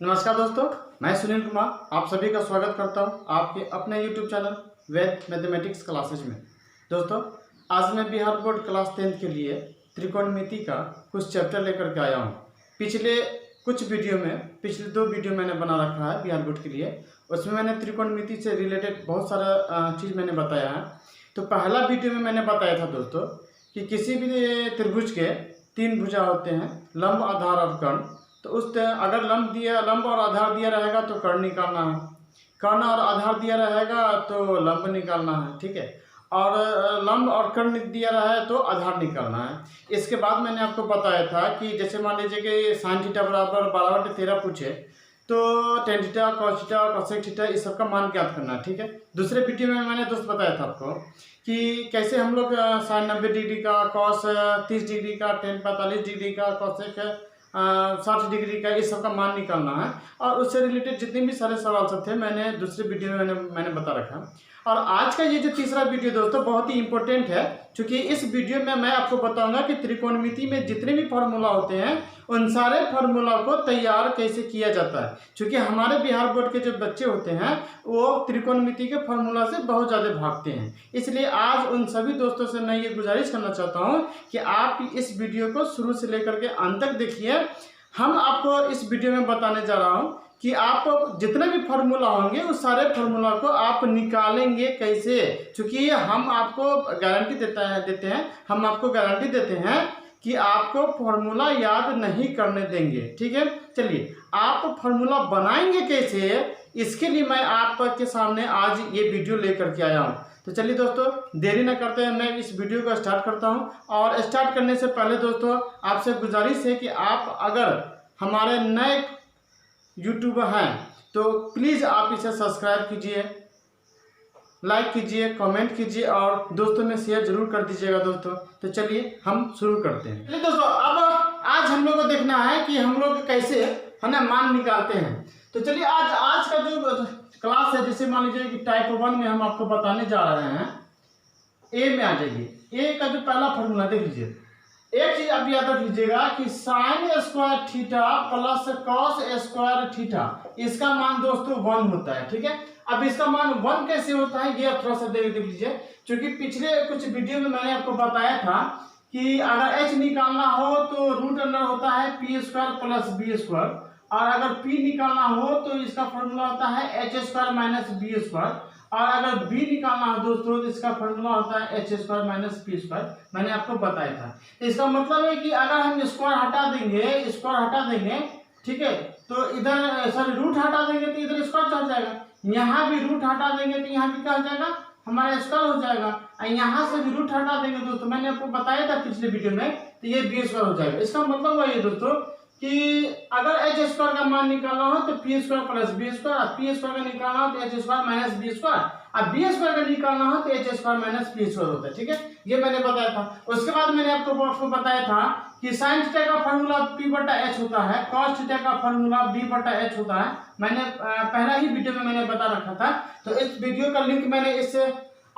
नमस्कार दोस्तों, मैं सुनील कुमार आप सभी का स्वागत करता हूं आपके अपने YouTube चैनल वेद मैथमेटिक्स क्लासेज में। दोस्तों, आज मैं बिहार बोर्ड क्लास 10 के लिए त्रिकोणमिति का कुछ चैप्टर लेकर के आया हूं। पिछले दो वीडियो मैंने बना रखा है बिहार बोर्ड के लिए। उसमें मैंने त्रिकोणमिति से रिलेटेड बहुत सारा चीज़ मैंने बताया है। तो पहला वीडियो में मैंने बताया था दोस्तों कि किसी भी त्रिभुज के 3 भुजा होते हैं, लंब, आधार और कर्ण। तो अगर लंब और आधार दिया रहेगा तो कर्ण निकालना है, कर्ण और आधार दिया रहेगा तो लंब निकालना है, ठीक है। और लंब और कर्ण दिया रहा है तो आधार निकालना है। इसके बाद मैंने आपको बताया था कि जैसे मान लीजिए कि साइन थीटा बराबर 12/13 पूछे तो tan theta, cos theta, cosec theta इस सब का मान ज्ञात करना है, ठीक है। दूसरे वीडियो में मैंने दोस्त बताया था आपको कि कैसे हम लोग साइन 90 डिग्री का, कॉस 30 डिग्री का, टेन 45 डिग्री का, कोसेक 60 डिग्री का, इस सब का मान निकालना है। और उससे रिलेटेड जितने भी सारे सवाल सब थे मैंने दूसरे वीडियो में मैंने बता रखा। और आज का ये जो तीसरा वीडियो दोस्तों बहुत ही इंपॉर्टेंट है, क्योंकि इस वीडियो में मैं आपको बताऊंगा कि त्रिकोणमिति में जितने भी फार्मूला होते हैं उन सारे फार्मूला को तैयार कैसे किया जाता है। क्योंकि हमारे बिहार बोर्ड के जो बच्चे होते हैं वो त्रिकोणमिति के फार्मूला से बहुत ज़्यादा भागते हैं। इसलिए आज उन सभी दोस्तों से मैं ये गुजारिश करना चाहता हूँ कि आप इस वीडियो को शुरू से लेकर के अंत तक देखिए। हम आपको इस वीडियो में बताने जा रहा हूँ कि आप जितने भी फार्मूला होंगे उस सारे फार्मूला को आप निकालेंगे कैसे। क्योंकि हम आपको गारंटी देते हैं हम आपको गारंटी देते हैं कि आपको फार्मूला याद नहीं करने देंगे, ठीक है। चलिए, आप फार्मूला बनाएंगे कैसे, इसके लिए मैं आपके सामने आज ये वीडियो लेकर के आया हूँ। तो चलिए दोस्तों, देरी न करते हैं, मैं इस वीडियो को स्टार्ट करता हूँ। और स्टार्ट करने से पहले दोस्तों आपसे गुजारिश है कि आप अगर हमारे नए यूट्यूबर हैं तो प्लीज़ आप इसे सब्सक्राइब कीजिए, लाइक कीजिए, कमेंट कीजिए और दोस्तों में शेयर जरूर कर दीजिएगा दोस्तों। तो चलिए हम शुरू करते हैं। चलिए दोस्तों, अब आज हम लोग को देखना है कि हम लोग कैसे है ना मान निकालते हैं। तो चलिए आज का जो क्लास है, जैसे मान लीजिए कि टाइप 1 में हम आपको बताने जा रहे हैं। ए में आ जाइए। ए का जो पहला फार्मूला देख लीजिए। एक चीज आप याद रख लीजिएगा कि sine square theta plus cos square theta, इसका मान दोस्तों 1 होता है, ठीक है। अब इसका मान 1 कैसे होता है ये आप थोड़ा सा देख लीजिए। क्योंकि पिछले कुछ वीडियो में मैंने आपको बताया था कि अगर h निकालना हो तो रूट अंडर होता है p square plus B square, और अगर p निकालना हो तो इसका फॉर्मूला होता है h square minus B square, और अगर b निकालना हो दोस्तों तो इसका फॉर्मूला होता है h square minus P square. मैंने आपको बताया था। इसका मतलब है कि अगर हम स्क्वायर हटा देंगे, ठीक है, तो इधर सॉरी रूट हटा देंगे तो इधर स्क्वायर चल जाएगा। यहाँ भी रूट हटा देंगे तो यहाँ भी क्या हो जाएगा, हमारा स्क्वायर हो जाएगा। और यहाँ से भी रूट हटा देंगे दोस्तों, मैंने आपको बताया था पिछले वीडियो में, तो ये बी स्क्वायर हो जाएगा। इसका मतलब है ये दोस्तों कि अगर एच स्क्वायर का मान निकालना हो तो P square plus B square, P square का निकालना हो तो H square minus B square, अब बी स्क्वायर का निकालना हो तो H square minus P square होता है, ठीक है। ये मैंने बताया था। उसके बाद मैंने आपको बताया था कि साइन थीटा का फॉर्मूला पी बटा एच होता है, कॉस थीटा का फॉर्मूला बी बटा एच होता है। मैंने पहला ही वीडियो में मैंने बता रखा था। तो इस वीडियो का लिंक मैंने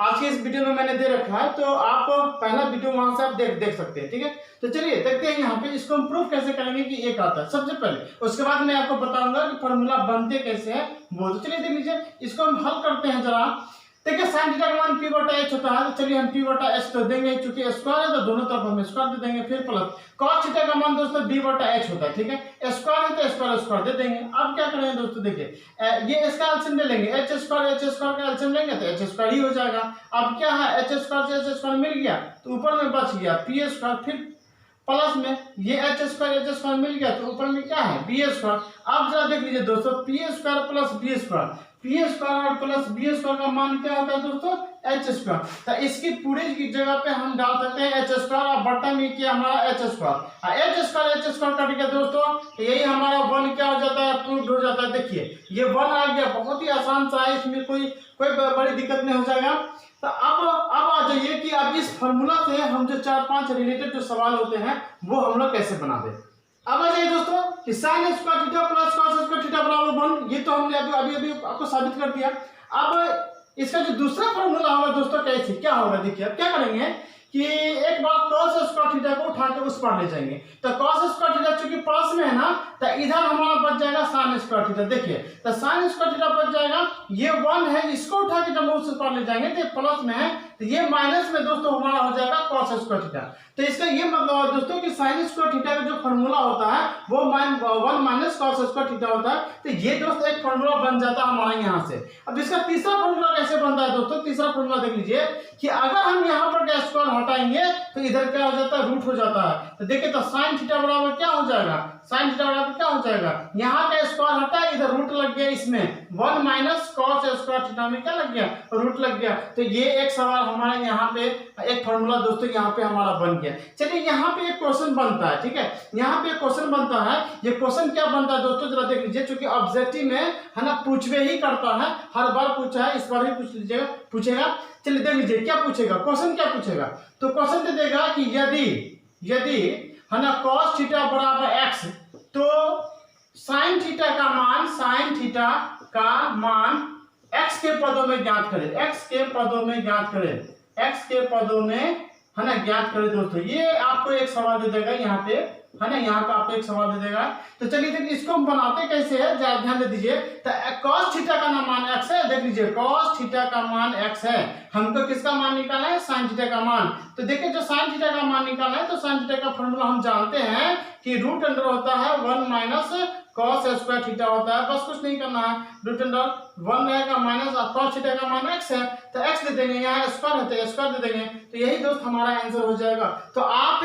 आज के इस वीडियो में मैंने दे रखा है, तो आप पहला वीडियो वहां से आप देख सकते हैं, ठीक है। तो चलिए देखते हैं यहाँ पे इसको हम प्रूफ कैसे करेंगे कि एक आता है सबसे पहले। उसके बाद मैं आपको बताऊंगा कि फॉर्मूला बनते कैसे हैं वो। तो चलिए देख लीजिए, इसको हम हल करते हैं जरा। देखिए, साइन थीटा का मान p बटा h होता है, तो चलिए हम p बटा h तो देंगे, क्योंकि स्क्वायर है तो दोनों तरफ हम स्क्वायर दे देंगे। फिर प्लस cos थीटा का मान दोस्तों b बटा h होता है, ठीक है। स्क्वायर है तो स्क्वायर दे देंगे। अब क्या करेंगे दोस्तों, देखिए ये इसका एलसीएम ले लेंगे, h स्क्वायर का एलसीएम लेंगे तो h स्क्वायर ही हो जाएगा। अब क्या है, h स्क्वायर से h स्क्वायर मिल गया तो ऊपर में बच गया p स्क्वायर, फिर प्लस में ये h स्क्वायर मिल गया तो ऊपर में क्या है बी स्क्वायर। अब जरा देख लीजिए दोस्तों, P square plus B square, P square और प्लस बी स्क्वायर का मान क्या होता है दोस्तों, एच स्क्वायर। तो इसकी पूरी की जगह पे हम डाल सकते हैं एच स्क्वायर और बटन में किया हमारा H square. H square cut गया दोस्तों, तो यही हमारा 1 क्या हो जाता है, प्रूफ हो जाता है। देखिए ये 1 आ गया, बहुत ही आसान सा है, इसमें कोई बड़ी दिक्कत नहीं हो जाएगा। तो अब आ जाइए कि अब इस फॉर्मूला से हम जो 4-5 रिलेटेड जो सवाल होते हैं वो हम लोग कैसे बना दे। अब आ जाइए दोस्तों कि sine square theta plus cos square theta बराबर 1, ये तो हमने अभी आपको साबित कर दिया। अब इसका जो दूसरा फॉर्मूला होगा दोस्तों कैसे क्या होगा, देखिए अब क्या करेंगे कि एक बार cos स्क्वायर थीटा को उठा के उस पर ले जाएंगे, तो cos स्क्वायर थीटा चूंकि प्लस में है ना, तो इधर हमारा बच जाएगा sin स्क्वायर थीटा। देखिए तो sin स्क्वायर थीटा बच जाएगा, ये 1 है, इसको उठा के जब उस पर ले जाएंगे तो प्लस में है, तो ये माइनस में दोस्तों हमारा हो जाएगा cos स्क्वायर थीटा। तो इसका ये मतलब है दोस्तों कि sin स्क्वायर थीटा का जो फॉर्मूला होता है वो 1 माइनस cos स्क्वायर थीटा होता है। तो ये दोस्तों एक फॉर्मूला बन जाता है हमारा यहाँ से। अब इसका तीसरा फॉर्मूला कैसे बनता है दोस्तों, तीसरा फॉर्मूला देख लीजिए कि अगर हम यहाँ पर का स्क्वायर हटाएंगे तो इधर क्या हो जाता है, रूट हो जाता है। तो देखिए तो sin थीटा बराबर क्या हो जाएगा, sin थीटा बराबर क्या हो जाएगा, यहाँ का स्क्वायर हटा इधर रूट लग गया, इसमें 1 माइनस cos स्क्वायर थीटा में क्या लग गया, रूट लग गया। तो ये एक सवाल हमारे यहाँ पे एक फॉर्मूला दोस्तों यहाँ पे हमारा बन गया। चलिए यहाँ पे एक क्वेश्चन बनता है, ठीक है, यहाँ पे एक क्वेश्चन बनता है। ये क्वेश्चन क्या बनता है दोस्तों जरा देख लीजिए, चूंकि ऑब्जेक्टिव में है ना पूछवे ही करता है, हर बार पूछा है, इस बार भी पूछ लीजिएगा, पूछेगा। चलिए देख लीजिए क्या पूछेगा, क्वेश्चन क्या पूछेगा। तो क्वेश्चन दे देगा कि यदि है ना cos थीटा बराबर x, तो sin थीटा का मान x के पदों में ज्ञात करें, x के पदों में ज्ञात करें दोस्तों। ये आपको एक सवाल दे देगा यहाँ पे, है ना, यहाँ पे आपको एक सवाल दे देगा। तो चलिए देखिए इसको हम बनाते कैसे है, जरा ध्यान दे दीजिए। तो cos थीटा का मान x है, देख लीजिए cos थीटा का मान x है, हमको किसका मान निकालना है, sin थीटा का मान। तो देखिए जो sin थीटा का मान निकालना है, तो sin थीटा का फॉर्मूला हम जानते हैं कि रूट अंडर होता है 1 माइनस cos स्क्वायर थीटा होता है, बस कुछ नहीं करना है, रूट अंडर 1 रहेगा माइनस cos थीटा का मान x है, तो x दे देंगे, यहाँ स्क्वायर है तो स्क्वायर दे देंगे। तो यही दोस्त हमारा आंसर हो जाएगा। तो आप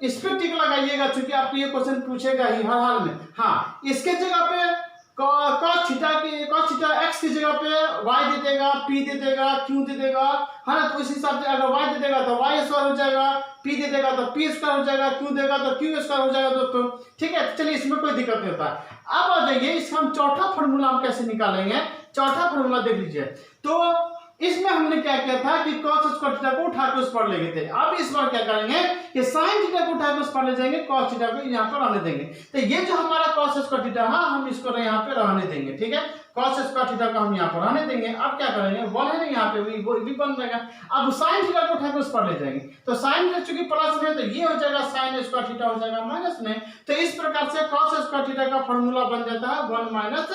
इस पे टिक लगाइएगा, चूंकि आपको ये क्वेश्चन पूछेगा ही हर हाल में। हाँ, इसके जगह पे cos थीटा x की जगह पे y दे देगा, p दे देगा, q दे देगा, है ना। तो उस हिसाब से अगर y दे देगा तो y स्क्वायर हो जाएगा, p दे देगा तो p स्क्वायर हो जाएगा, q देगा तो q स्क्वायर हो जाएगा दोस्तों, ठीक है। चलिए इसमें कोई दिक्कत नहीं होता। अब आ जाइए इसका हम चौथा फॉर्मूला हम कैसे निकालेंगे। चौथा फॉर्मूला देख लीजिए, तो इसमें हमने क्या किया था कि cos स्क्वायर थीटा को उठा के उस पर ले गए थे। अब इस बार क्या करेंगे कि sin थीटा को उठा के उस पर ले जाएंगे, cos थीटा को यहाँ पर रहने देंगे। तो ये जो हमारा cos स्क्वायर थीटा है हम इसको यहाँ पे रहने देंगे, ठीक है, cos स्क्वायर थीटा को हम यहाँ पर रहने देंगे। अब क्या करेंगे, 1 है ना यहाँ पे, वो भी बन जाएगा। अब sin थीटा को उठा के उस पर ले जाएंगे, तो sin थीटा चूंकि प्लस में, तो ये हो जाएगा sin स्क्वायर थीटा हो जाएगा माइनस में। तो इस प्रकार से cos स्क्वायर थीटा का फॉर्मूला बन जाता है 1 माइनस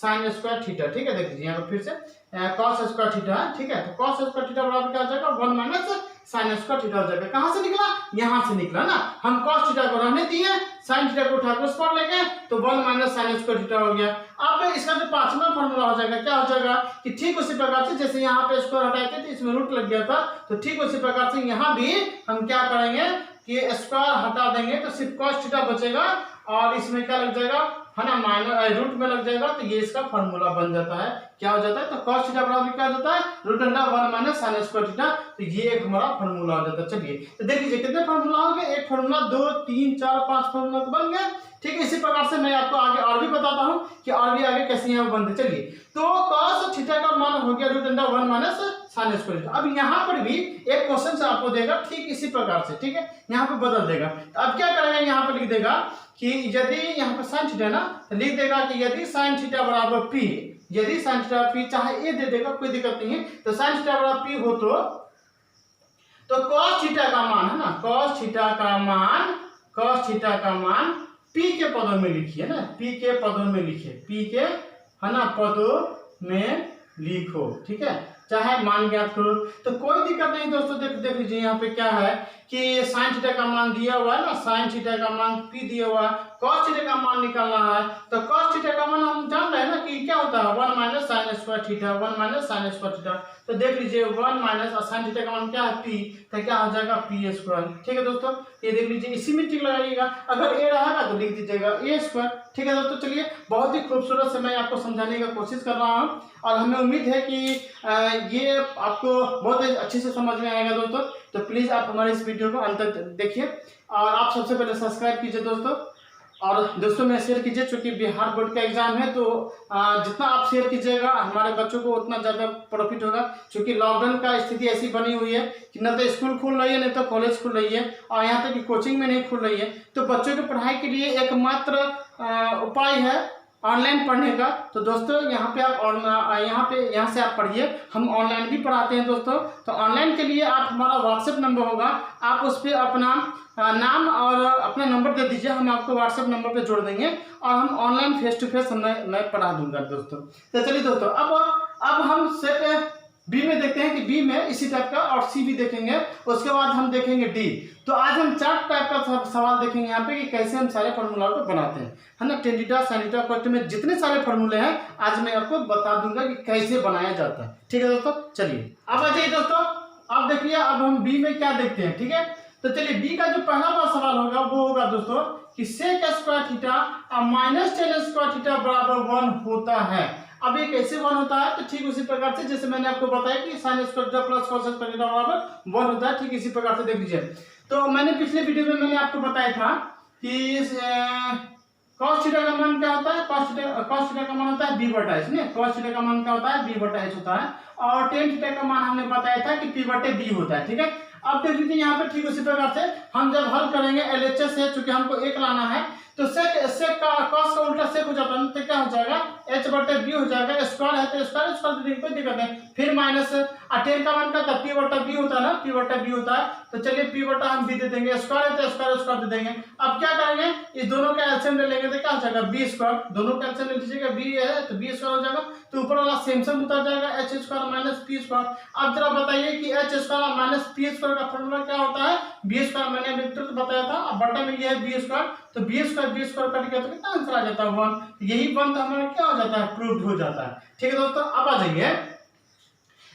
sin स्क्वायर थीटा, ठीक है। देख लीजिए यहाँ पर फिर से cos स्क्वायर थीटा, ठीक है। तो cos स्क्वायर थीटा बराबर क्या हो जाएगा, 1 माइनस sin स्क्वायर थीटा हो जाएगा। कहाँ से निकला, यहाँ से निकला ना, हम cos थीटा को रहने दिए, sin थीटा को उठा कर उस पर ले गए, तो 1 माइनस sin स्क्वायर थीटा हो गया। अब इसका जो पांचवा फॉर्मूला हो जाएगा, क्या हो जाएगा कि ठीक उसी प्रकार से जैसे यहाँ पे स्क्वायर हटाए थे तो इसमें रूट लग गया था, तो ठीक उसी प्रकार से यहाँ भी हम क्या करेंगे कि स्क्वायर हटा देंगे, तो सिर्फ cos थीटा बचेगा और इसमें क्या लग जाएगा, है ना, माइनस रूट में लग जाएगा। तो ये इसका फॉर्मूला बन जाता है, क्या हो जाता है, तो cos थीटा बराबर क्या हो जाता है, root under 1 minus sin square theta. तो ये एक हमारा फॉर्मूला हो जाता है। चलिए तो देख लीजिए कितने फॉर्मूला हो गए, एक फॉर्मूला, 2 3 4 5 फॉर्मूला तो बन गए, ठीक है। इसी प्रकार से मैं आपको आगे और भी बताता हूँ कि और भी आगे कैसे यहाँ बनते। चलिए तो cos थीटा का मान हो गया root under 1 minus sin square theta. अब यहाँ पर भी एक क्वेश्चन से आपको देगा ठीक इसी प्रकार से, ठीक है, यहाँ पे बदल देगा। तो अब क्या करेंगे, यहाँ पर लिख देगा कि यदि यहाँ पर sin थीटा ना, तो लिख देगा कि यदि sin थीटा बराबर p, यदि sin थीटा p, चाहे ए दे देगा कोई दिक्कत नहीं है। तो sin थीटा बराबर p हो तो cos थीटा का मान, है ना, cos थीटा का मान p के पदों में लिखिए ना, p के पदों में लिखिए, p के, है ना, पदों में लिखो, ठीक है, चाहे मान ज्ञात करो तो कोई दिक्कत नहीं दोस्तों। देख लीजिए यहाँ पे क्या है कि sin थीटा का मान दिया हुआ है ना, sin थीटा का मान p दिया हुआ है, cos थीटा का मान निकालना है। तो cos थीटा का मान हम जान रहे हैं ना कि क्या होता है, 1 minus sin square theta, 1 minus sin square theta. तो देख लीजिए 1 माइनस sin थीटा का मान क्या है, p, तो क्या हो जाएगा p स्क्वायर, ठीक है दोस्तों। ये देख लीजिए इसी में टिक लगाइएगा, अगर a रहेगा तो लिख दीजिएगा a स्क्वायर, ठीक है दोस्तों। चलिए बहुत ही खूबसूरत से मैं आपको समझाने का कोशिश कर रहा हूँ और हमें उम्मीद है कि ये आपको बहुत अच्छे से समझ में आएगा दोस्तों। तो प्लीज़ आप हमारे इस वीडियो को अंत तक देखिए और आप सबसे पहले सब्सक्राइब कीजिए दोस्तों, और दोस्तों में शेयर कीजिए, चूँकि बिहार बोर्ड का एग्जाम है तो जितना आप शेयर कीजिएगा हमारे बच्चों को उतना ज़्यादा प्रॉफिट होगा। क्योंकि लॉकडाउन का स्थिति ऐसी बनी हुई है कि न तो स्कूल खुल रही है न तो कॉलेज खुल रही है और यहाँ तक कि कोचिंग में नहीं खुल रही है। तो बच्चों की पढ़ाई के लिए एकमात्र उपाय है ऑनलाइन पढ़ने का, तो दोस्तों यहाँ पे आप यहाँ से आप पढ़िए। हम ऑनलाइन भी पढ़ाते हैं दोस्तों। तो ऑनलाइन के लिए आप हमारा व्हाट्सएप नंबर होगा, आप उस पर अपना नाम और अपना नंबर दे दीजिए, हम आपको व्हाट्सएप नंबर पे जोड़ देंगे और हम ऑनलाइन फेस टू फेस मैं पढ़ा दूंगा दोस्तों। तो चलिए दोस्तों, अब हम सेट बी में देखते हैं कि बी में इसी टाइप का, और सी भी देखेंगे, उसके बाद हम देखेंगे डी। तो आज हम 4 टाइप का सवाल देखेंगे यहाँ पे कि कैसे हम सारे फार्मूला को बनाते हैं, है ना। Tan theta, sine theta, cot में जितने सारे फार्मूले हैं आज मैं आपको बता दूंगा कि कैसे बनाया जाता है। ठीक है दोस्तों, चलिए अब आ जाइए दोस्तों, अब देखिए अब हम बी में क्या देखते हैं। ठीक है, तो चलिए बी का जो पहला वाला सवाल होगा वो होगा दोस्तों कि सेक स्क्वायर थीटा और माइनस टेन स्क्वायर थीटा बराबर 1 होता है। अब ये कैसे 1 होता है, तो ठीक उसी प्रकार से जैसे मैंने आपको बताया कि sine square theta plus cos square theta बराबर 1 होता है, ठीक इसी प्रकार से देख लीजिए। तो मैंने पिछले वीडियो में मैंने आपको बताया था कि कॉस थीटा का मान क्या होता है, कॉस थीटा का मान होता है b बटा h, कॉस थीटा का मान क्या होता है, b बटा h होता है, और टेन थीटा का मान हमने बताया था कि p बटे b होता है। ठीक है, अब देख लीजिए यहाँ पे ठीक उसी प्रकार से हम जब हल करेंगे LHS से, चूंकि हमको 1 लाना है, तो सेक का कॉस का उल्टा सेक हो जाता है, तो क्या हो जाएगा h बटे b हो जाएगा, स्क्वायर है तो स्क्वायर दे देंगे, कोई दिक्कत नहीं। फिर माइनस टेन का मान क्या था, p बटा b होता है ना, p बटा b होता है, तो चलिए p बटा हम b दे देंगे, स्क्वायर है तो स्क्वायर दे देंगे। अब क्या करेंगे, इस दोनों का एलसीएम ले लेंगे तो क्या हो जाएगा b स्क्वायर, दोनों का एलसीएम ले लीजिएगा, b है तो b स्क्वायर हो जाएगा, तो ऊपर वाला सेम उतर जाएगा h square minus p square. अब जरा बताइए कि h square minus p square का फॉर्मूला क्या होता है, b स्क्वायर, मैंने अभी तुरंत बताया था। अब बटे में ये है b स्क्वायर, तो b स्क्वायर कट गया तो कितना आंसर आ जाता है 1, यही 1 तो हमारा क्या हो जाता है, प्रूव्ड हो जाता है। ठीक है दोस्तों, अब आ जाइए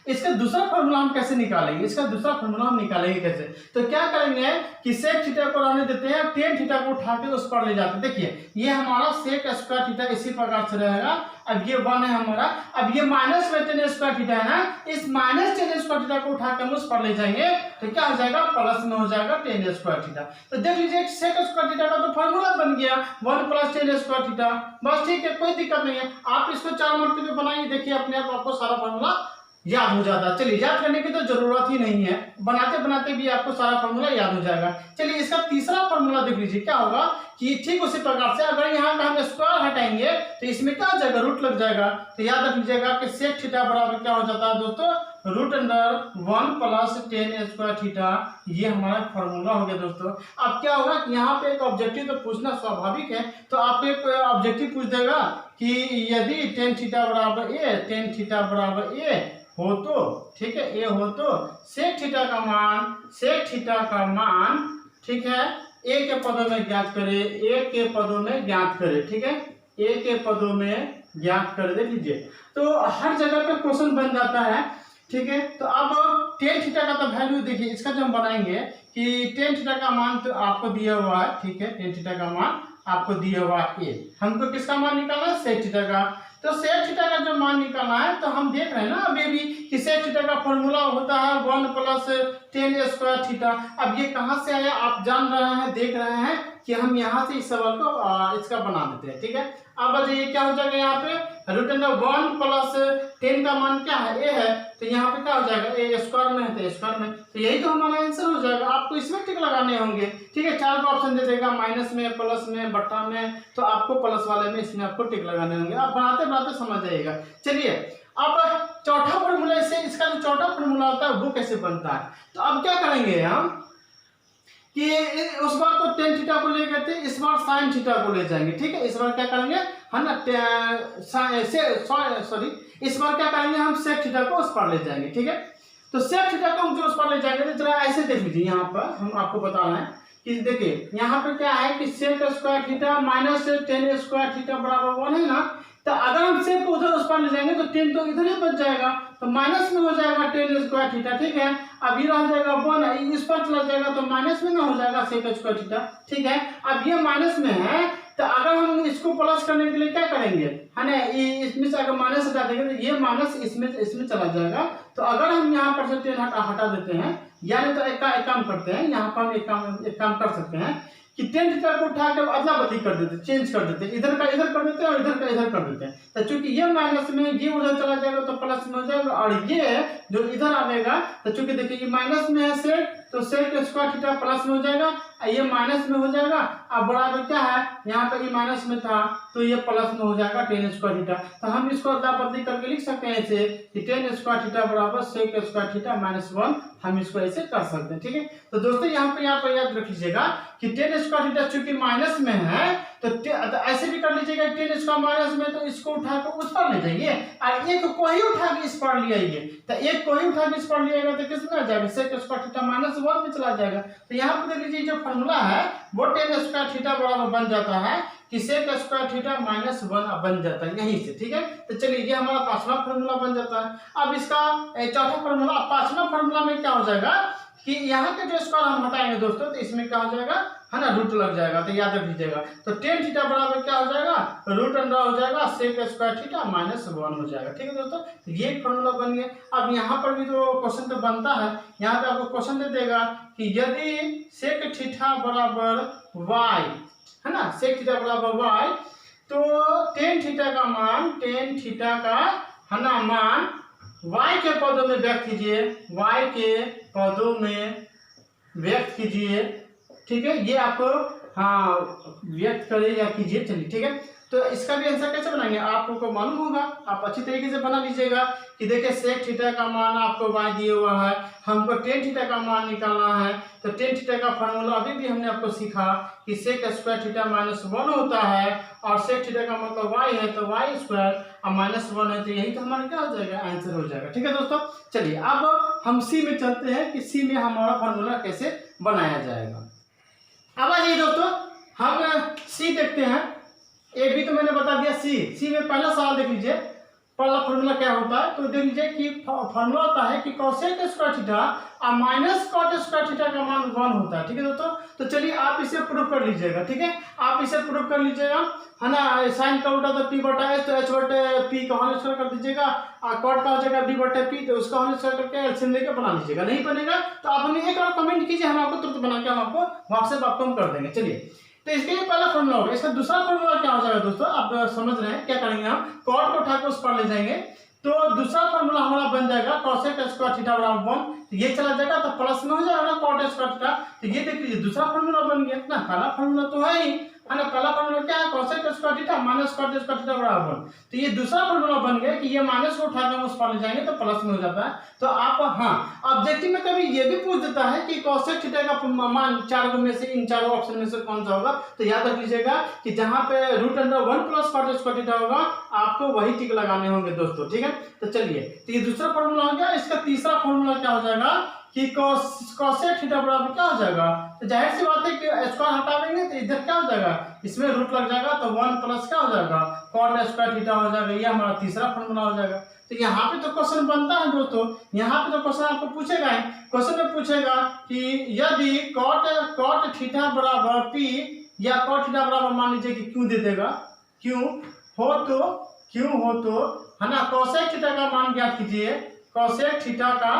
इसका दूसरा फॉर्मूला हम कैसे निकालेंगे, इसका दूसरा फॉर्मूला हम निकालेंगे कैसे। तो क्या करेंगे कि सेक थीटा को रहने देते हैं, टेन थीटा को उठा के उस पर ले जाते हैं। देखिए ये हमारा सेक स्क्वायर थीटा इसी प्रकार से रहेगा। अब ये 1 है हमारा, अब ये माइनस में टेन स्क्वायर थीटा है ना, इस माइनस टेन स्क्वायर थीटा को उठा के हम उस पर ले जाएंगे तो क्या हो जाएगा, प्लस में हो जाएगा टेन स्क्वायर थीटा। तो देख लीजिए सेक स्क्वायर थीटा का तो फॉर्मूला बन गया 1 प्लस टेन स्क्वायर थीटा, बस ठीक है, कोई दिक्कत नहीं है। आप इसको 4 मरतबे बनाइए, देखिए अपने आप आपको सारा फॉर्मूला याद हो जाता है। चलिए याद करने की तो जरूरत ही नहीं है, बनाते बनाते भी आपको सारा फॉर्मूला याद हो जाएगा। चलिए इसका तीसरा फॉर्मूला देख लीजिए, क्या होगा कि ठीक उसी प्रकार से अगर यहाँ का हम स्क्वायर हटाएंगे तो इसमें क्या हो जाएगा, रूट लग जाएगा। तो याद रख लीजिएगा कि सेक थीटा बराबर क्या हो जाता है दोस्तों, root under 1 plus tan square theta, ये हमारा फॉर्मूला हो गया दोस्तों। अब क्या होगा कि यहाँ पे एक ऑब्जेक्टिव तो पूछना स्वाभाविक है, तो आपको एक ऑब्जेक्टिव पूछ देगा कि यदि टेन थीटा बराबर ए हो तो, ठीक है, ए हो तो सेक थीटा का मान ठीक है ए के पदों में ज्ञात करे, ए के पदों में ज्ञात करे, ठीक है, ए के पदों में ज्ञात करे। देख लीजिए तो हर जगह पे क्वेश्चन बन जाता है। ठीक है, तो अब टेन थीटा का तो वैल्यू देखिए, इसका जो हम बनाएंगे कि टेन थीटा का मान तो आपको दिया हुआ है, ठीक है, टेन थीटा का मान आपको दिया हुआ है ए, हमको किसका मान निकालना है, सेक थीटा का। तो सेक थीटा का जो मान निकालना है, तो हम देख रहे हैं ना अभी भी कि सेक थीटा का फॉर्मूला होता है 1 प्लस टेन स्क्वायर थीटा। अब ये कहाँ से आया आप जान रहे हैं, देख रहे हैं कि हम यहाँ से इस सवाल को इसका बना देते हैं। ठीक है, अब बताइए क्या हो जाएगा, यहाँ पे रूट अंडर 1 प्लस 10 का मान क्या है, ए है, तो यहाँ पे क्या हो जाएगा, ए स्क्वायर में है तो स्क्वायर में, तो यही तो हमारा आंसर हो जाएगा। आपको इसमें टिक लगाने होंगे। ठीक है, 4 का ऑप्शन दे देगा, माइनस में, प्लस में, बट्टा में, तो आपको प्लस वाले में इसमें आपको टिक लगाने होंगे। आप बनाते बनाते समझ जाइएगा। चलिए अब चौथा फॉर्मूला, इसका जो चौथा फॉर्मूला होता है वो कैसे बनता है। तो अब क्या करेंगे हम कि उस बार तो टेन थीटा को ले गए थे, इस बार साइन थीटा को ले जाएंगे। ठीक है, इस बार क्या करेंगे, है ना, इस बार क्या करेंगे हम सेक थीटा को उस पर ले जाएंगे। ठीक है, तो सेक थीटा को हम जो उस पर ले जाएंगे, तो जरा ऐसे देख लीजिए, यहाँ पर हम आपको बता रहे हैं कि देखिए यहाँ पर क्या है कि sec square theta minus tan square theta बराबर 1 है ना, तो अगर हम सेक को उधर उस पर ले जाएंगे तो टेन तो इधर ही बच जाएगा, तो माइनस में हो जाएगा टेन स्क्वायर थीटा। ठीक है, अब ये रह जाएगा 1, इस पर चला जाएगा तो माइनस में ना हो जाएगा सेक स्क्वायर थीटा। ठीक है, अब ये माइनस में है, तो अगर हम इसको प्लस करने के लिए क्या करेंगे, है ना, इसमें से अगर माइनस हटा देंगे तो ये माइनस इसमें चला जाएगा। तो अगर हम यहाँ पर से टेन हटा देते हैं, यानी तो एक काम करते हैं, यहाँ पर हम एक काम कर सकते हैं कि टेन थीटा को उठा के अदला बदली कर देते, चेंज कर देते, इधर का इधर कर देते हैं और इधर का इधर कर देते हैं। तो चूंकि ये माइनस में, ये उधर चला जाएगा तो प्लस में हो जाएगा, और ये जो इधर आएगा तो चूंकि देखिए ये माइनस में है सेक, तो सेक स्क्वायर थीटा प्लस में हो जाएगा, ये माइनस में हो जाएगा। अब बराबर क्या है, यहाँ पे ये माइनस में था तो ये प्लस में हो जाएगा टेन स्क्वायर थीटा। तो हम इसको अदला बदली करके लिख सकते हैं ऐसे कि टेन स्क्वायर थीटा बराबर सेक स्क्वायर थीटा माइनस 1, हम इसको ऐसे कर सकते हैं। ठीक है, तो दोस्तों यहाँ पे याद रख लीजिएगा कि टेन स्क्वायर थीटा चूंकि माइनस में है तो ऐसे भी कर लीजिएगा, टेन स्क्वायर माइनस में तो इसको उठा कर उस पर ले जाइए और एक को ही उठा के इस पर ले आइए। तो एक को ही उठा के इस पर ले आएगा तो किस में आ जाएगा, सेक स्क्वायर थीटा माइनस 1 में चला जाएगा। तो यहाँ पर देख लीजिए जो फॉर्मूला है वो टेन स्क्वायर थीटा बराबर बन जाता है कि सेक स्क्वायर थीटा माइनस 1 बन जाता है यहीं से। ठीक है, तो चलिए ये हमारा पांचवा फॉर्मूला बन जाता है। अब इसका चौथा फॉर्मूला, पांचवा फॉर्मूला में क्या हो जाएगा कि यहाँ के जो स्क्वायर हम हटाएंगे दोस्तों तो इसमें क्या हो जाएगा, है ना, रूट लग जाएगा। तो याद रख लीजिएगा, तो टेन थीटा बराबर क्या हो जाएगा, रूट अंडर हो जाएगा सेक स्क्वायर थीटा माइनस 1 हो जाएगा। ठीक है दोस्तों, तो ये फॉर्मूला बन गया। अब यहाँ पर भी तो क्वेश्चन तो बनता है, यहाँ पे आपको क्वेश्चन दे देगा कि यदि सेक थीटा बराबर वाई, है ना, सेक थीटा बराबर वाई, तो टेन थीटा का मान, टेन थीटा का, है ना, मान y के पदों में व्यक्त कीजिए, y के पदों में व्यक्त कीजिए। ठीक है, ये आपको हाँ व्यक्त करिए या कीजिए। चलिए ठीक है, तो इसका भी आंसर कैसे बनाएंगे आपको मालूम होगा, आप अच्छी तरीके से बना लीजिएगा कि देखिए सेक थीटा का मान आपको y दिया हुआ है, हमको टेन थीटा का मान निकालना है। तो टेन थीटा का फॉर्मूला अभी भी हमने आपको सीखा कि सेक स्क्वायर थीटा माइनस 1 होता है और सेक थीटा का मतलब y है तो y स्क्वायर और माइनस 1 है तो यही तो हमारा क्या हो जाएगा, आंसर हो जाएगा। ठीक है दोस्तों, चलिए अब हम सी में चलते हैं कि सी में हमारा फॉर्मूला कैसे बनाया जाएगा। अब आ जाइए दोस्तों, हम सी देखते हैं। ए बी तो मैंने बता दिया, सी में पहला सवाल देख लीजिए, पहला फॉर्मूला क्या होता है। तो देख लीजिए कि फॉर्मूला होता है कि कोसेक स्क्वायर थीटा और माइनस कॉट स्क्वायर थीटा का मान 1 होता है। ठीक है दोस्तों, तो चलिए आप इसे प्रूव कर लीजिएगा। ठीक है, आप इसे प्रूव कर लीजिएगा, है ना। साइन का उल्टा तो पी बटा एच, तो एच बटे पी का होल स्क्वायर कर दीजिएगा और कॉट का हो जाएगा बी बटे पी, तो उसका होल स्क्वायर करके एलसीएम लेके बना लीजिएगा। नहीं बनेगा तो आप हमें एक और कमेंट कीजिए, हम आपको तुरंत बना के हम आपको व्हाट्सएप आपको हम कर देंगे। चलिए, तो इसके लिए पहला फॉर्मूला होगा। इसका दूसरा फॉर्मूला क्या हो जाएगा दोस्तों, आप समझ रहे हैं क्या करेंगे, हम कॉट को उठाकर उस पर ले जाएंगे। तो दूसरा फॉर्मूला हमारा बन जाएगा कोसेक स्क्वायर थीटा बराबर 1, तो ये चला जाएगा तो प्लस में हो जाएगा ना कॉट स्क्वायर थीटा। तो ये देख लीजिए दूसरा फॉर्मूला बन गया ना, पहला फॉर्मूला तो है ही, है ना। पहला फॉर्मूला क्या है, cosec square theta minus cot square theta बराबर 1। तो ये दूसरा फॉर्मूला बन गया कि ये माइनस को उठाकर हम उस पर ले जाएंगे तो प्लस में हो जाता है। तो आप हाँ ऑब्जेक्टिव में कभी ये भी पूछ देता है कि कोसेक थीटा का मान चार में से इन चारों ऑप्शन में से कौन सा होगा, तो याद रख लीजिएगा कि जहां पे root under 1 plus cot square theta होगा आपको वही टिक लगाने होंगे दोस्तों। ठीक है, तो चलिए, तो ये दूसरा फॉर्मूला हो गया। इसका तीसरा फॉर्मूला क्या हो जाएगा कि कोसेक थीटा बराबर क्या हो जाएगा, तो जाहिर सी बात है कि स्क्वायर हटा देंगे तो इधर क्या हो जाएगा, इसमें रूट लग जाएगा तो 1 प्लस क्या हो जाएगा कॉट स्क्वायर थीटा हो जाएगा। ये हमारा तीसरा फॉर्मूला हो जाएगा। तो यहाँ पे तो क्वेश्चन बनता है दोस्तों, यहाँ पे तो क्वेश्चन आपको पूछेगा ही, क्वेश्चन में पूछेगा कि यदि कॉट थीटा बराबर पी या कॉट थीटा बराबर मान लीजिए कि क्यों दे देगा, क्यों हो तो है ना, कोसेक थीटा का मान ज्ञात कीजिए, कोसेक थीटा का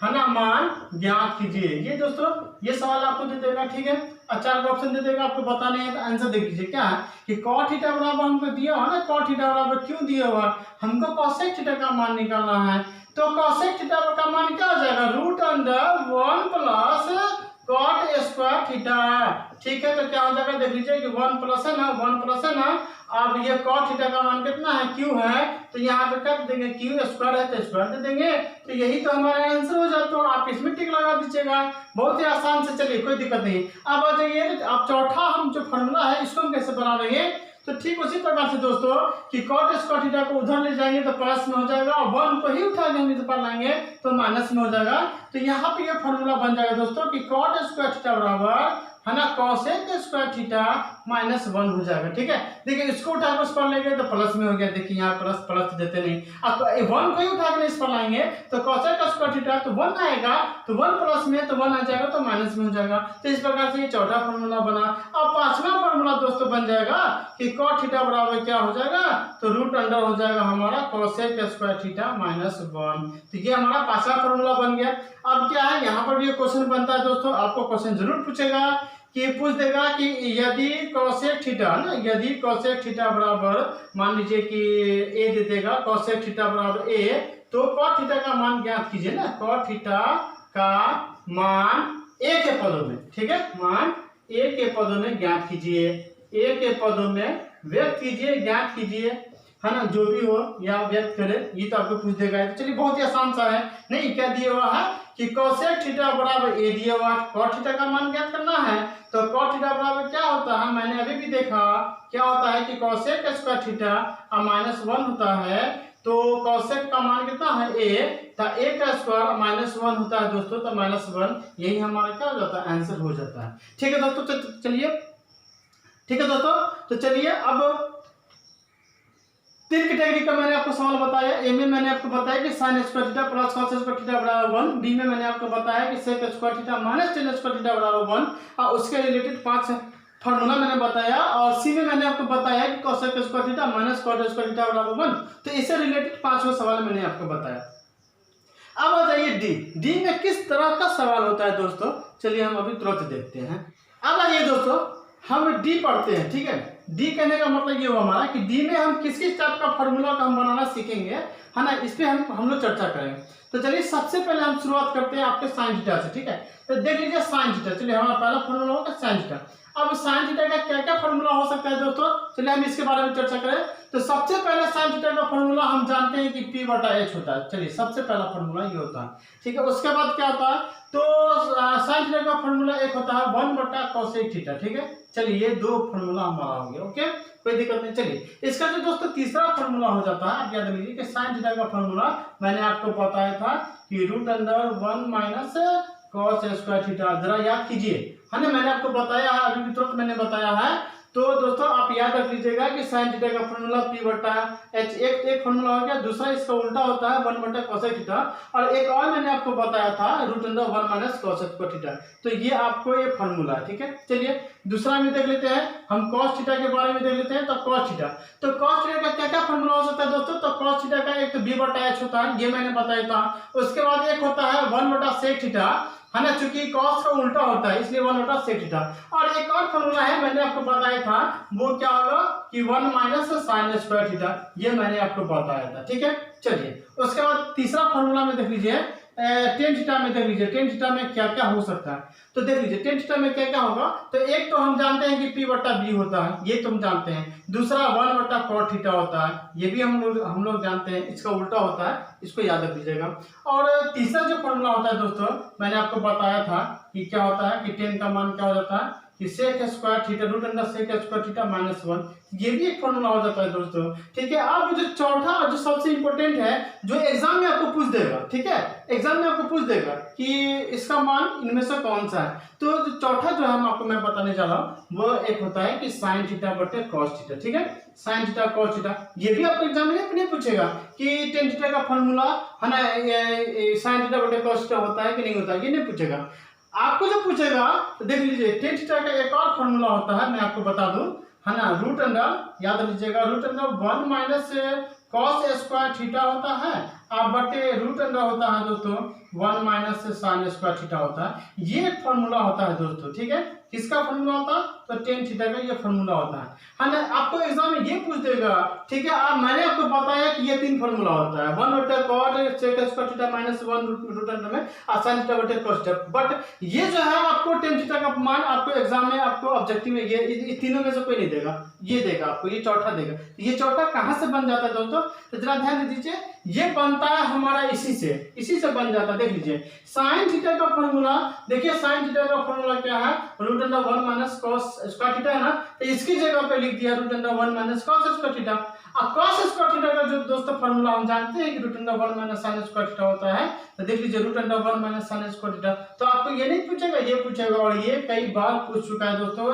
है ना मान ज्ञात कीजिए। ये दोस्तों ये सवाल आपको दे देगा। ठीक है, चार का ऑप्शन दे देगा, आपको बताने है तो आंसर देख लीजिए क्या है कि कॉट थीटा बराबर हमको दिया हुआ ना, कॉट थीटा बराबर क्यों दिया हुआ, हमको कोसेक थीटा का मान निकालना है। तो कोसेक थीटा का मान क्या हो जाएगा, root under 1 plus cot square theta. ठीक है, तो क्या हो जाएगा देख लीजिए कि 1 प्लस है ना, 1 प्लस है ना। अब ये कॉट थीटा का मान कितना है, क्यू है, तो यहाँ पे कर देंगे क्यू स्क्वायर है तो स्क्वायर दे देंगे, तो यही तो हमारा आंसर हो जाता है। आप इसमें टिक लगा दीजिएगा, बहुत ही आसान से। चलिए कोई दिक्कत नहीं। अब आ जाइए, अब चौथा हम जो फॉर्मूला है इसको हम कैसे बना देंगे, तो ठीक उसी प्रकार से दोस्तों कि कॉट स्क्वायर थीटा को उधर ले जाएंगे तो प्लस में हो जाएगा और 1 को ही उठा के हम इधर पर लाएंगे तो माइनस में हो जाएगा। तो यहाँ पे ये फॉर्मूला बन जाएगा दोस्तों कि कॉट स्क्वायर थीटा बराबर है ना कोसेक स्क्वायर थीटा माइनस 1 हो जाएगा। ठीक है, देखिए इसको उठा के उस पर ले गए तो प्लस में हो गया, देखिए यहाँ प्लस देते नहीं, अब 1 को ही उठा के इस पर लाएंगे तो कोसेक स्क्वायर थीटा तो 1 आएगा, तो 1 प्लस में तो 1 आ जाएगा तो माइनस में हो जाएगा। तो इस प्रकार से ये चौथा फॉर्मूला बना। अब पांचवा फॉर्मूला दोस्तों बन जाएगा कि कॉट थीटा बराबर क्या हो जाएगा, तो रूट अंडर हो जाएगा हमारा कोसेक स्क्वायर थीटा माइनस 1। तो ये हमारा पांचवा फॉर्मूला बन गया। अब क्या है, यहाँ पर भी एक क्वेश्चन बनता है दोस्तों, आपको क्वेश्चन जरूर पूछेगा कि पूछ देगा कि यदि कोसेक थीटा ना, यदि कोसेक थीटा बराबर मान लीजिए कि ए दे देगा, कोसेक थीटा बराबर ए, तो कॉट थीटा का मान ज्ञात कीजिए ना, कॉट थीटा का मान ए के पदों में, ठीक है, मान ए के पदों में ज्ञात कीजिए, ए के पदों में व्यक्त कीजिए, ज्ञात कीजिए, है ना, जो भी हो या व्यक्त करे, ये तो आपको पूछ देगा। तो चलिए बहुत ही आसान सा है, नहीं क्या दिया हुआ है कि कोसेक थीटा बराबर ए दिया हुआ है, कॉट थीटा का मान ज्ञात करना है। तो कॉट थीटा बराबर क्या होता है, मैंने अभी भी देखा क्या होता है कि कोसेक स्क्वायर थीटा -1 होता है। तो कोसेक का मान कितना है ए, तो ए का स्क्वायर -1 होता है दोस्तों, तो -1 यही हमारा क्या हो जाता है, आंसर हो जाता है। ठीक है दोस्तों, चलिए, ठीक है दोस्तों, तो चलिए अब 3 कैटेगरी का मैंने आपको सवाल बताया। ए में मैंने आपको बताया कि sin square theta plus cos square theta बराबर 1, बी में मैंने आपको बताया कि sec square theta minus tan square theta बराबर 1, और उसके रिलेटेड 5 फार्मूला मैंने बताया। और सी में मैंने आपको बताया कि cos square theta minus cot square theta बराबर 1। तो इससे रिलेटेड 5वां सवाल मैंने आपको बताया। अब आ जाइए डी में किस तरह का सवाल होता है दोस्तों, चलिए हम अभी तुरंत देखते हैं। अब आइए दोस्तों, हम डी पढ़ते हैं, ठीक है। डी कहने का मतलब ये हुआ हमारा कि डी में हम किस किस टाइप का फार्मूला का हम बनाना सीखेंगे, है ना, इस पे हम लोग चर्चा करेंगे। तो चलिए सबसे पहले हम शुरुआत करते हैं आपके साइन थीटा से, ठीक है। तो देख लीजिए साइन थीटा, चलिए हमारा पहला फार्मूला होगा साइन थीटा। अब साइन थीटा का क्या क्या फार्मूला हो सकता है दोस्तों, चलिए हम इसके बारे में चर्चा करें। तो सबसे पहले साइन थीटा का फार्मूला हम जानते हैं कि p/h होता है। चलिए सबसे पहला फार्मूला ये होता है, ठीक है। उसके बाद क्या होता है, तो साइन थीटा का फार्मूला एक होता है 1/cosec थीटा, ठीक है। चलिए ये 2 फार्मूला हमारा हो गया, ओके, कोई दिक्कत नहीं। चलिए इसका जो दोस्तों तीसरा फार्मूला हो जाता है, आप याद रखिए कि साइन थीटा का फार्मूला मैंने आपको बताया था कि √1 - cos स्क्वायर थीटा, जरा याद कीजिए, है ना, मैंने आपको बताया है, अभी भी तुरंत मैंने बताया है। तो दोस्तों आप याद रख लीजिएगा कि साइन थीटा का फार्मूला p/h, एक फार्मूला हो गया। दूसरा इसका उल्टा होता है 1/cosec थीटा, और एक और मैंने आपको बताया था √1 - cos स्क्वायर थीटा। तो ये आपको ये फार्मूला है, ठीक है। चलिए दूसरा में देख लेते हैं, हम cos थीटा के बारे में देख लेते हैं। तो cos थीटा, तो cos थीटा का क्या क्या फार्मूला हो सकता है दोस्तों, तो cos थीटा का एक तो b/h होता है, ये मैंने बताया था। उसके बाद एक होता है 1/sec थीटा, है ना, चूंकि cos का उल्टा होता है इसलिए 1/sec थीटा। और एक और फार्मूला है मैंने आपको बताया था, वो क्या होगा कि 1 - sin स्क्वायर थीटा, ये मैंने आपको बताया था, ठीक है। चलिए उसके बाद तीसरा फार्मूला में देख लीजिए, tan थीटा में देख लीजिए, tan थीटा में क्या क्या हो सकता है। तो देख लीजिए tan थीटा में क्या क्या होगा, तो एक तो हम जानते हैं कि p/b होता है, ये तुम जानते हैं। दूसरा 1/cot थीटा होता है, ये भी हम लोग जानते हैं, इसका उल्टा होता है, इसको याद रख लीजिएगा। और तीसरा जो फार्मूला होता है दोस्तों, मैंने आपको बताया था कि क्या होता है कि tan का मान क्या हो जाता है कि sec square theta √sec square theta -1, ये भी एक फार्मूला हो जाता है दोस्तों, ठीक है। अब जो चौथा और जो सबसे इंपॉर्टेंट है, जो एग्जाम में आपको पूछ देगा, ठीक है, एग्जाम में आपको पूछ देगा कि इसका मान इनमें से कौन सा है। तो जो चौथा जो है मैं बताने जा रहा हूँ, वो एक होता है कि साइन थीटा बटे कॉस थीटा, ठीक है। साइन थीटा कॉस थीटा, ये भी आपको एग्जाम में नहीं पूछेगा कि tan थीटा का फार्मूला, है ना, साइन थीटा बटे कॉस थीटा होता है कि नहीं होता, ये नहीं पूछेगा। आपको जो पूछेगा तो देख लीजिए tan थीटा का एक और फार्मूला होता है, मैं आपको बता दूं, है ना, √, याद रखिएगा, √1 - cos स्क्वायर थीटा होता है, आप बटे √, होता है दोस्तों 1 - sin स्क्वायर थीटा होता है। ये फार्मूला होता है दोस्तों, ठीक है। किसका फार्मूला होता है, तो tan थीटा का ये फार्मूला होता है ना। आपको एग्जाम में ये पूछ देगा, ठीक है। मैंने आपको बताया कि ये 3 फार्मूला होता है, 1/cot sec स्क्वायर थीटा -1 √, में sin थीटा बटे cos थीटा। बट ये जो है आपको tan थीटा का मान आपको एग्जाम में, आपको ऑब्जेक्टिव में ये तीनों में से कोई नहीं देगा, ये देगा आपको, ये चौथा देगा। ये चौथा कहाँ से बन जाता है दोस्तों, तो जरा ध्यान दे दीजिए, ये बनता है हमारा इसी से बन जाता है। देख लीजिए साइन थीटा का फार्मूला, देखिए साइन थीटा का फार्मूला क्या है, √1 - cos स्क्वायर थीटा है ना, तो इसकी जगह पे लिख दिया √1 - cos स्क्वायर थीटा। अब cos स्क्वायर थीटा का जो दोस्तों फार्मूला हम जानते हैं कि √1 - sin स्क्वायर थीटा होता है। तो देख लीजिए √1 - sin स्क्वायर थीटा, तो आपको ये नहीं पूछेगा, ये पूछेगा, और ये कई बार पूछ चुका है दोस्तों,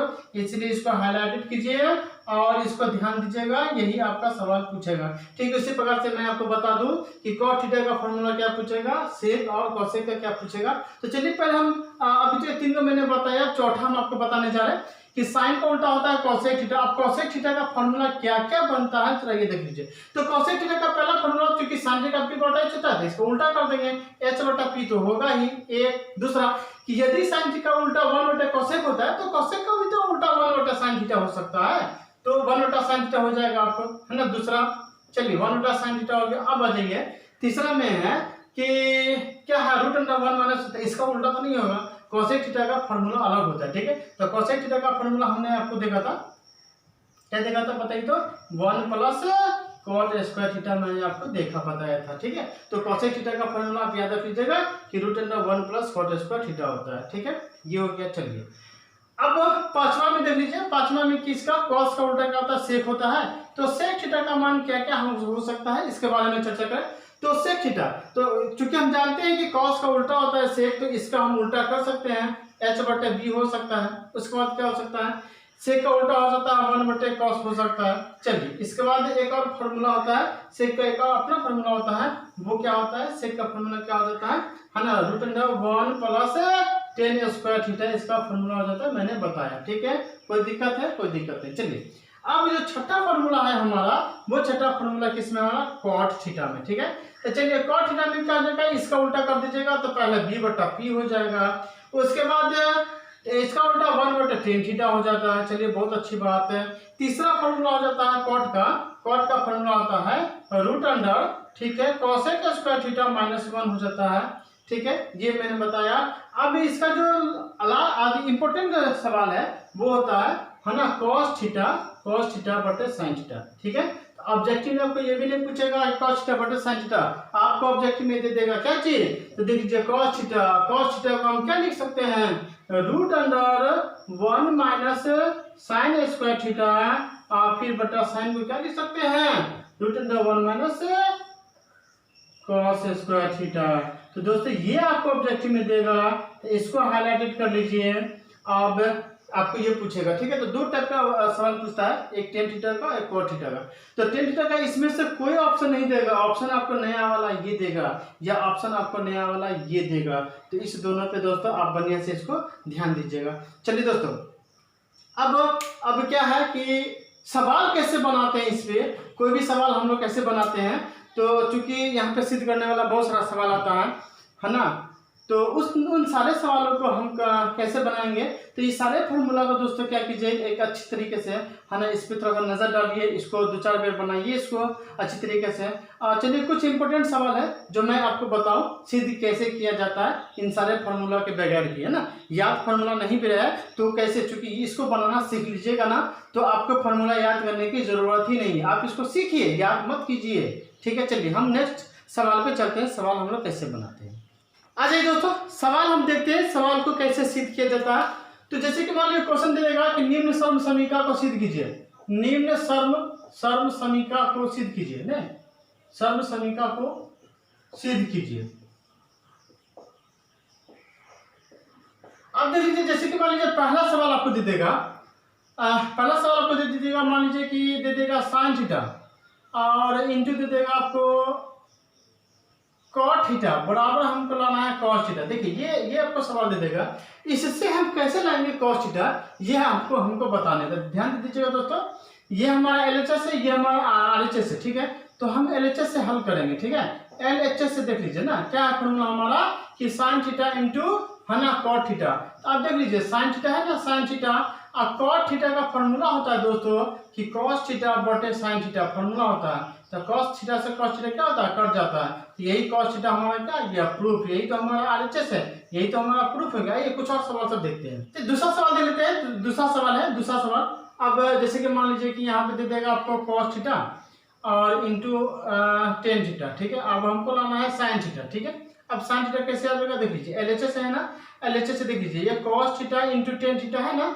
इसलिए इसको हाईलाइट कीजिए और इसको ध्यान दीजिएगा, यही आपका सवाल पूछेगा, ठीक है। इसी प्रकार से मैं आपको बता दूं कि cot थीटा का फार्मूला क्या पूछेगा, sec और cosec का क्या पूछेगा। तो चलिए पहले हम अभी तो 3 मैंने बताया, चौथा हम आपको बताने जा रहे हैं कि साइन का उल्टा होता है cosec थीटा। अब cosec थीटा का फार्मूला क्या क्या बनता है, चलिए ये देख लीजिए। तो cosec थीटा का पहला फार्मूला, क्योंकि साइन थीटा p/h होता है, इसको उल्टा कर देंगे, h/p तो होगा ही एक। दूसरा कि यदि साइन थीटा उल्टा 1/cosec होता है, तो cosec का भी तो उल्टा 1/sin थीटा हो सकता है, तो 1/sin थीटा हो जाएगा आपको, है ना। दूसरा चलिए 1/sin थीटा हो गया। अब आ जाइए तीसरा में है कि क्या है √1 - इसका उल्टा तो नहीं होगा, कोसेक थीटा का फॉर्मूला अलग होता है, ठीक है। तो कोसेक थीटा का फॉर्मूला हमने आपको देखा था, क्या देखा था बताइए तो, 1 प्लस कॉट स्क्वायर थीटा मैंने आपको बताया था, ठीक है। तो कोसेक थीटा का फॉर्मूला आप याद रख लीजिएगा कि √1 प्लस कॉट स्क्वायर थीटा होता है, ठीक है। ये हो गया। चलिए अब पांचवा में देख लीजिए, पांचवा में किसका कॉस का उल्टा क्या होता है, सेक होता है। तो सेक थीटा का मान क्या क्या हो सकता है, इसके बारे में चर्चा करें। तो सेक थीटा, तो चूंकि हम जानते हैं कि कॉस का उल्टा होता है सेक, तो इसका हम उल्टा कर सकते हैं, h/b हो सकता है। उसके बाद क्या हो सकता है, सेक का उल्टा हो सकता है 1/cos हो सकता है। चलिए इसके बाद एक और फॉर्मूला होता है सेक का, एक और अपना फॉर्मूला होता है, वो क्या होता है, सेक का फॉर्मूला क्या हो जाता है ना, √1 प्लस tan स्क्वायर थीटा, इसका फॉर्मूला हो जाता है, मैंने बताया, ठीक है। कोई दिक्कत है, कोई दिक्कत नहीं। चलिए अब जो छठा फॉर्मूला है हमारा, वो छठा फॉर्मूला किसमें हमारा, कॉट थीटा में, ठीक है। तो चलिए कॉट थीटा में क्या हो जाएगा, इसका उल्टा कर दीजिएगा तो पहले b/p हो जाएगा, उसके बाद इसका उल्टा 1/tan थीटा हो जाता है। चलिए बहुत अच्छी बात है। तीसरा फॉर्मूला हो जाता है कॉट का, कॉट का फॉर्मूला होता है √, ठीक है, कोसेक स्क्वायर थीटा -1 हो जाता है, ठीक है। ये मैंने बताया। अब इसका जो इंपॉर्टेंट सवाल है वो होता है ना, cos थीटा बटे sin थीटा, ठीक है। तो ऑब्जेक्टिव में आपको ये भी नहीं पूछेगा cos थीटा बटे sin थीटा, आपको ऑब्जेक्टिव में दे देगा क्या चीज, तो देख लीजिए cos थीटा को हम क्या लिख सकते हैं, √1 माइनस sin स्क्वायर थीटा, और फिर बटा sin को क्या लिख सकते हैं, √1 माइनस cos स्क्वायर थीटा। तो दोस्तों ये आपको ऑब्जेक्टिव में देगा, तो इसको हाईलाइटेड कर लीजिए। अब आपको ये पूछेगा, ठीक है। तो दो टाइप का सवाल पूछता है, एक tan थीटा का, एक cot थीटा का। तो tan थीटा का इसमें से कोई ऑप्शन नहीं देगा, ऑप्शन आपको नया वाला ये देगा, या ऑप्शन आपको नया वाला ये देगा। तो इस दोनों पे दोस्तों आप बढ़िया से इसको ध्यान दीजिएगा। चलिए दोस्तों अब क्या है कि सवाल कैसे बनाते हैं, इस पे कोई भी सवाल हम लोग कैसे बनाते हैं। तो चूंकि यहाँ पे सिद्ध करने वाला बहुत सारा सवाल आता है ना, तो उन सारे सवालों को हम कैसे बनाएंगे। तो ये सारे फॉर्मूला को दोस्तों क्या कीजिए, एक अच्छी तरीके से है ना, इस पर थोड़ा सा नजर डालिए, इसको 2-4 बार बनाइए इसको अच्छी तरीके से। चलिए कुछ इंपॉर्टेंट सवाल है जो मैं आपको बताऊं सिद्ध कैसे किया जाता है इन सारे फार्मूला के बगैर भी, है ना। याद फार्मूला नहीं भी रहा है तो कैसे, चूंकि इसको बनाना सीख लीजिएगा ना, तो आपको फार्मूला याद करने की जरूरत ही नहीं है, आप इसको सीखिए, याद मत कीजिए, ठीक है। चलिए हम नेक्स्ट सवाल पे चलते हैं, सवाल हम लोग कैसे बनाते हैं। आ जाइए दोस्तों, सवाल हम देखते हैं सवाल को कैसे सिद्ध किया जाता है। तो जैसे कि मान लीजिए क्वेश्चन देगा कि निम्न सर्व समीकरण को सिद्ध कीजिए, निम्न सर्व समीकरण को सिद्ध कीजिए, ने सर्व समीकरण को सिद्ध कीजिए। अब देख लीजिए, जैसे कि मान लीजिए पहला सवाल आपको दे देगा, पहला सवाल आपको दे दीजिएगा, मान लीजिए कि दे देगा sin थीटा और इंटू दे देगा आपको cot थीटा बराबर हमको लाना है cos थीटा। देखिए ये आपको सवाल दे देगा, इससे हम कैसे लाएंगे cos थीटा, ये हमको बताने दे, ध्यान दे दीजिएगा दोस्तों। ये हमारा LHS है, ये हमारा RHS है, ठीक है। तो हम LHS से हल करेंगे, ठीक है। LHS से देख लीजिए ना, क्या है फॉर्मूला हमारा कि sin थीटा इंटू है ना cot थीटा। तो आप देख लीजिए sin थीटा है ना, sin थीटा और cot थीटा का फॉर्मूला होता है दोस्तों कि cos थीटा बटे sin थीटा फॉर्मूला होता है। तो cos थीटा से cos थीटा क्या होता है, कट जाता है। तो यही cos थीटा हमारा क्या गया, प्रूफ। यही तो हमारा RHS है, यही तो हमारा प्रूफ है। ये कुछ और सवाल सब देखते हैं। तो दूसरा सवाल देख लेते हैं। दूसरा सवाल है, दूसरा सवाल अब जैसे कि मान लीजिए कि यहाँ पे दे देगा आपको cos थीटा और इंटू tan थीटा, ठीक है। अब हमको लाना है sin थीटा, ठीक है। अब sin थीटा कैसे आ जाएगा, देख लीजिए LHS है ना, LHS से देख लीजिए ये cos theta into tan theta है ना।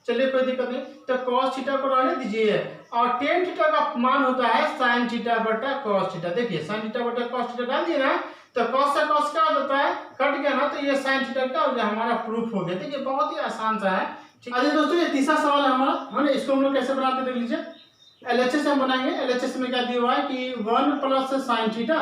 चलिए कोई दिक्कत नहीं, तो cos थीटा को रहने दीजिए और tan थीटा का मान होता है sin थीटा बटा cos थीटा। देखिए sin थीटा बटा cos थीटा डाल दिए ना, तो cos से cos क्या होता है, कट गया ना, तो ये sin थीटा क्या हो गया, हमारा प्रूफ हो गया। देखिए बहुत ही आसान सा है। अच्छा दोस्तों, ये तीसरा सवाल है हमारा, है ना। इसको हम लोग कैसे बनाते देख लीजिए, LHS हम बनाएंगे। LHS में क्या दिया हुआ है कि 1 प्लस sin थीटा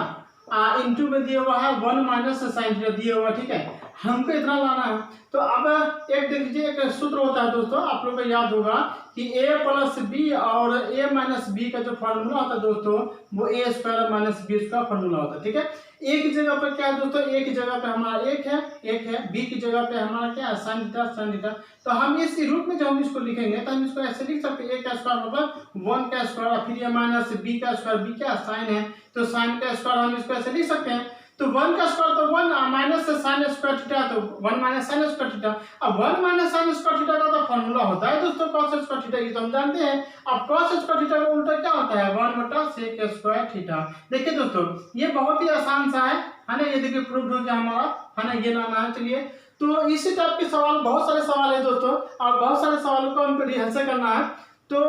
इंटू में दिया हुआ है 1 माइनस sin थीटा दिया हुआ, ठीक है। हमको इतना लाना है। तो अब एक देख लीजिए, एक सूत्र होता है दोस्तों, आप लोगों को याद होगा कि a प्लस बी और a माइनस बी का जो फार्मूला होता है दोस्तों, वो a स्क्वायर माइनस बी का फार्मूला होता है, ठीक है। a की जगह पर क्या है दोस्तों, a की जगह पे हमारा एक है, b की जगह पे हमारा क्या है sin थीटा। तो हम इस रूप में जब हम इसको लिखेंगे तो हम इसको ऐसे लिख सकते हैं, a का स्क्वायर मतलब 1 का स्क्वायर, फिर ये माइनस b का स्क्वायर, b क्या साइन है तो साइन का स्क्वायर हम इसको ऐसे लिख सकते हैं। तो 1 का स्क्वायर तो 1 माइनस से साइन स्क्वायर थीटा, तो 1 माइनस साइन स्क्वायर थीटा। अब 1 माइनस साइन स्क्वायर थीटा का तो फॉर्मूला होता है दोस्तों कॉस स्क्वायर थीटा, ये तो हम जानते हैं। अब कॉस स्क्वायर थीटा का उल्टा क्या होता है 1 बटा सेक स्क्वायर थीटा। देखिए दोस्तों ये बहुत ही आसान सा है ना, ये देखिए प्रूफ हो गया हमारा, है ना, ये नाम है। चलिए तो इसी टाइप के सवाल, बहुत सारे सवाल है दोस्तों, और बहुत सारे सवालों को हमको रिहर्सल करना है। तो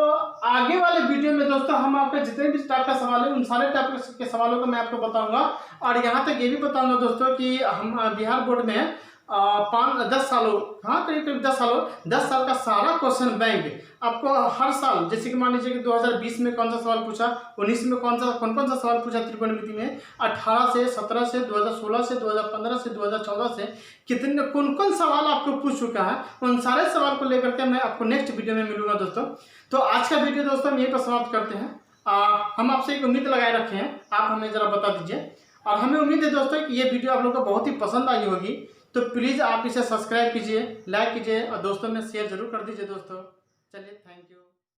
आगे वाले वीडियो में दोस्तों हम आपके जितने भी टाइप का सवाल है उन सारे टाइप के सवालों को मैं आपको बताऊंगा। और यहाँ तक ये भी बताऊंगा दोस्तों कि हम बिहार बोर्ड में 5-10 सालों, हाँ करीब करीब 10 साल का सारा क्वेश्चन बैंक आपको हर साल, जैसे कि मान लीजिए कि 2020 में कौन सा सवाल पूछा, 19 में कौन सा सवाल पूछा त्रिकोणमिति में, 18 से 17 से 2016 से 2015 से 2014 से कितने कौन सवाल आपको पूछ चुका है, उन सारे सवाल को लेकर के मैं आपको नेक्स्ट वीडियो में मिलूंगा दोस्तों। तो आज का वीडियो दोस्तों हम यहीं पर समाप्त करते हैं। हम आपसे एक उम्मीद लगाए रखे हैं, आप हमें जरा बता दीजिए। और हमें उम्मीद है दोस्तों कि ये वीडियो आप लोगों को बहुत ही पसंद आई होगी। तो प्लीज़ आप इसे सब्सक्राइब कीजिए, लाइक कीजिए और दोस्तों में शेयर जरूर कर दीजिए दोस्तों। चलिए थैंक यू।